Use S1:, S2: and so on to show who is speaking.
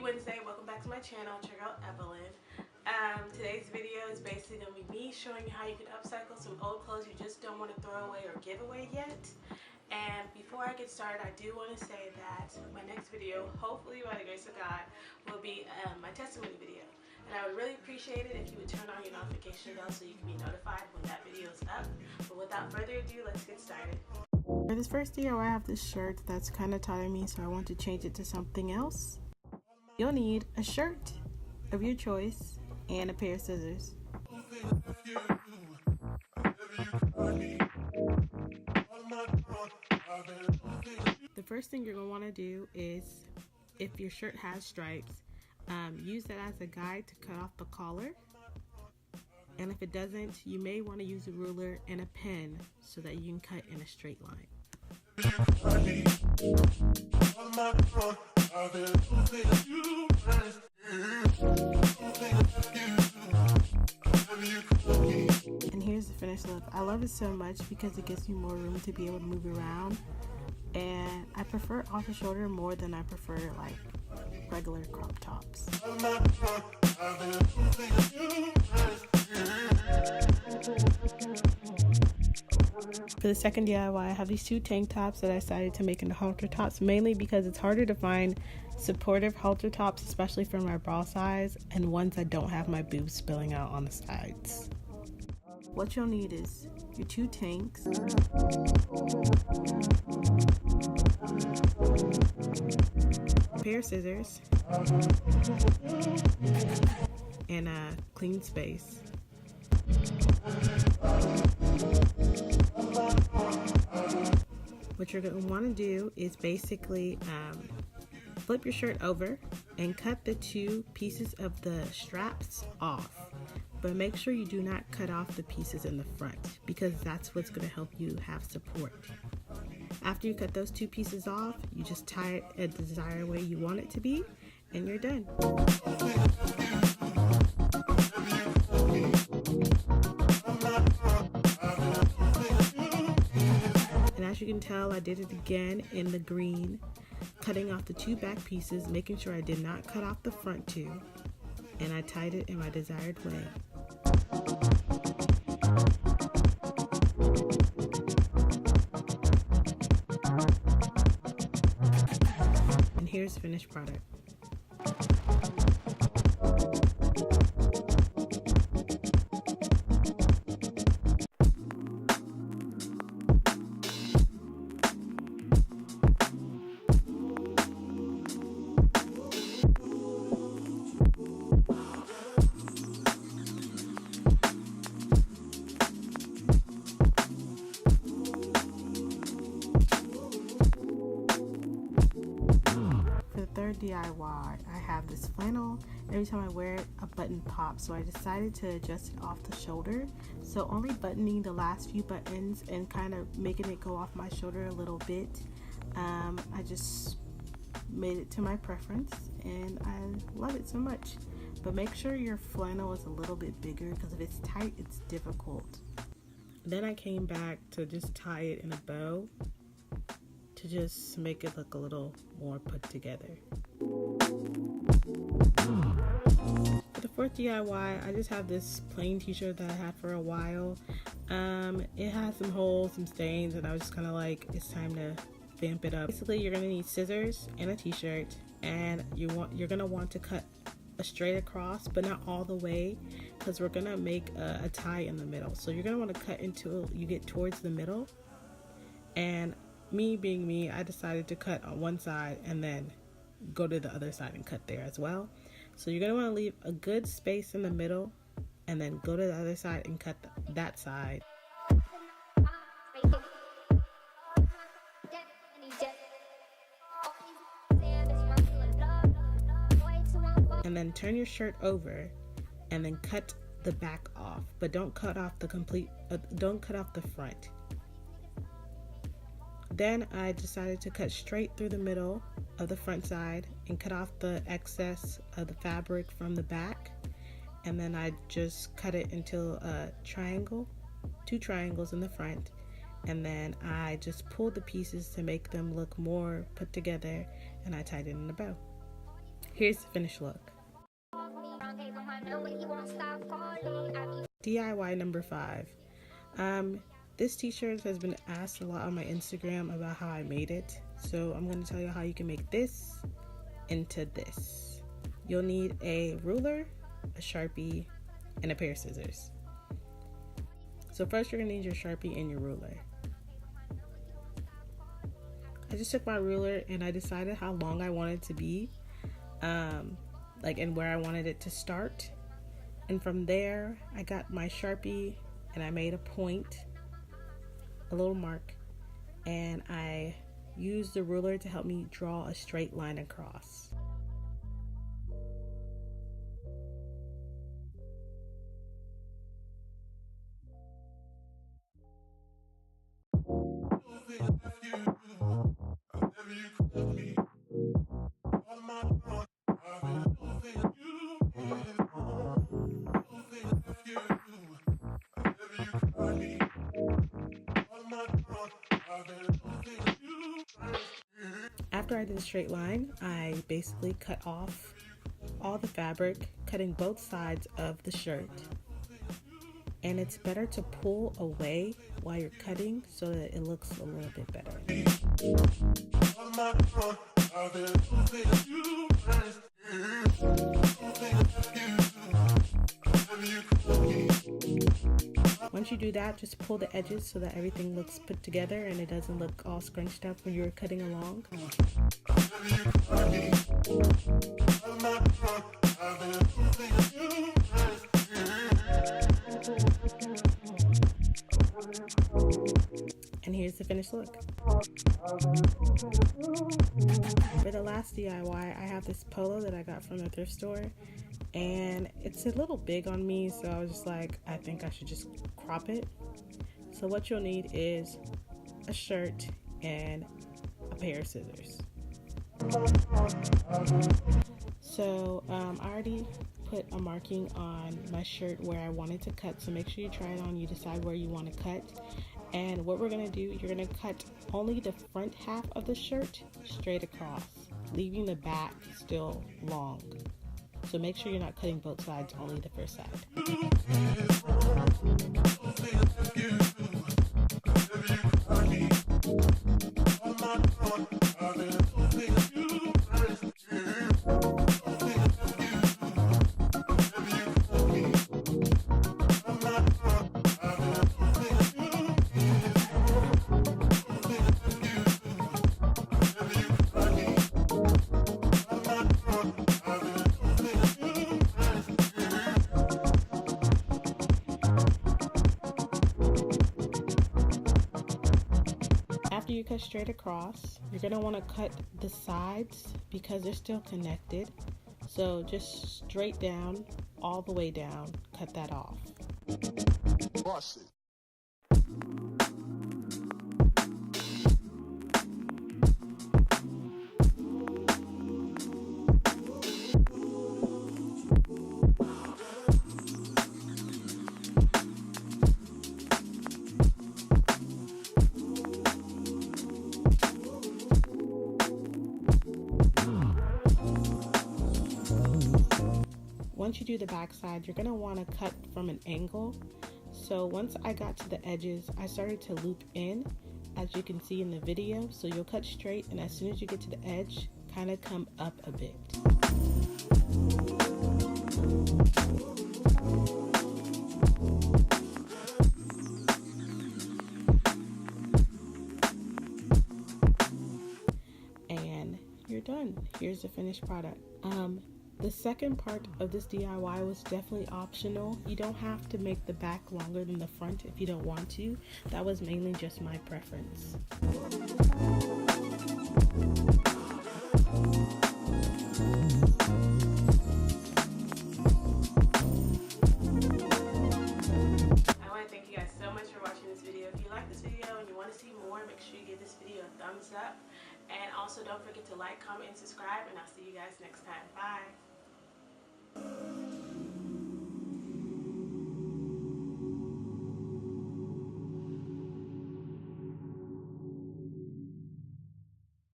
S1: Wednesday, welcome back to my channel. Check out Evelyn. Today's video is basically going to be me showing you how you can upcycle some old clothes you just don't want to throw away or give away yet. And before I get started, I do want to say that my next video, hopefully by the grace of God, will be my testimony video. And I would really appreciate it if you would turn on your notification bell so you can be notified when that video is up. But without further ado, let's get started. For this first DIY, I have this shirt that's kind of tired of me, so I want to change it to something else. You'll need a shirt of your choice and a pair of scissors. The first thing you're going to want to do is, if your shirt has stripes, use that as a guide to cut off the collar. And if it doesn't, you may want to use a ruler and a pen so that you can cut in a straight line. And here's the finished look. I love it so much because it gives me more room to be able to move around, and I prefer off the shoulder more than I prefer like regular crop tops. For the second DIY, I have these two tank tops that I decided to make into halter tops, mainly because it's harder to find supportive halter tops, especially for my bra size, and ones that don't have my boobs spilling out on the sides. What you'll need is your two tanks, a pair of scissors, and a clean space. What you're going to want to do is basically flip your shirt over and cut the two pieces of the straps off. But make sure you do not cut off the pieces in the front, because that's what's going to help you have support. After you cut those two pieces off, you just tie it the desired way you want it to be, and you're done. And as you can tell, I did it again in the green, cutting off the two back pieces, making sure I did not cut off the front two, and I tied it in my desired way. And here's the finished product. Third DIY, I have this flannel. Every time I wear it, a button pops, so I decided to adjust it off the shoulder. So only buttoning the last few buttons and kind of making it go off my shoulder a little bit. I just made it to my preference, and I love it so much. But make sure your flannel is a little bit bigger, because if it's tight, it's difficult. Then I came back to just tie it in a bow to just make it look a little more put together. For the fourth DIY, I just have this plain t-shirt that I had for a while. It has some holes, some stains, and I was just kind of like, it's time to vamp it up. Basically, you're gonna need scissors and a t-shirt, and you're gonna want to cut a straight across, but not all the way, because we're gonna make a tie in the middle. So you're gonna want to cut until you get towards the middle. And me being me, I decided to cut on one side and then go to the other side and cut there as well. So you're going to want to leave a good space in the middle and then go to the other side and cut that side. And then turn your shirt over and then cut the back off, but don't cut off the don't cut off the front. Then I decided to cut straight through the middle of the front side and cut off the excess of the fabric from the back. And then I just cut it into a triangle, two triangles in the front. And then I just pulled the pieces to make them look more put together, and I tied it in a bow. Here's the finished look. DIY number 5. This t-shirt has been asked a lot on my Instagram about how I made it. So I'm going to tell you how you can make this into this. You'll need a ruler, a Sharpie, and a pair of scissors. So first you're going to need your Sharpie and your ruler. I just took my ruler and I decided how long I wanted it to be, and where I wanted it to start. And from there, I got my Sharpie and I made a point, a little mark, and I used the ruler to help me draw a straight line across. After I did a straight line, I basically cut off all the fabric, cutting both sides of the shirt. And it's better to pull away while you're cutting so that it looks a little bit better. Once you do that, just pull the edges so that everything looks put together and it doesn't look all scrunched up when you're cutting along. And here's the finished look. For the last DIY, I have this polo that I got from the thrift store, and it's a little big on me, so I was just like, I think I should just crop it. So what you'll need is a shirt and a pair of scissors. So I already put a marking on my shirt where I wanted to cut, so make sure you try it on, you decide where you want to cut. And what we're going to do, you're going to cut only the front half of the shirt straight across, leaving the back still long. So make sure you're not cutting both sides, only the first side. After you cut straight across, you're going to want to cut the sides because they're still connected. So just straight down, all the way down, cut that off. Once you do the back side, you're going to want to cut from an angle. So once I got to the edges, I started to loop in, as you can see in the video. So you'll cut straight, and as soon as you get to the edge, kind of come up a bit. And you're done. Here's the finished product. The second part of this DIY was definitely optional. You don't have to make the back longer than the front if you don't want to. That was mainly just my preference. I want to thank you guys so much for watching this video. If you like this video and you want to see more, make sure you give this video a thumbs up. And also don't forget to like, comment, and subscribe. And I'll see you guys next time. Bye.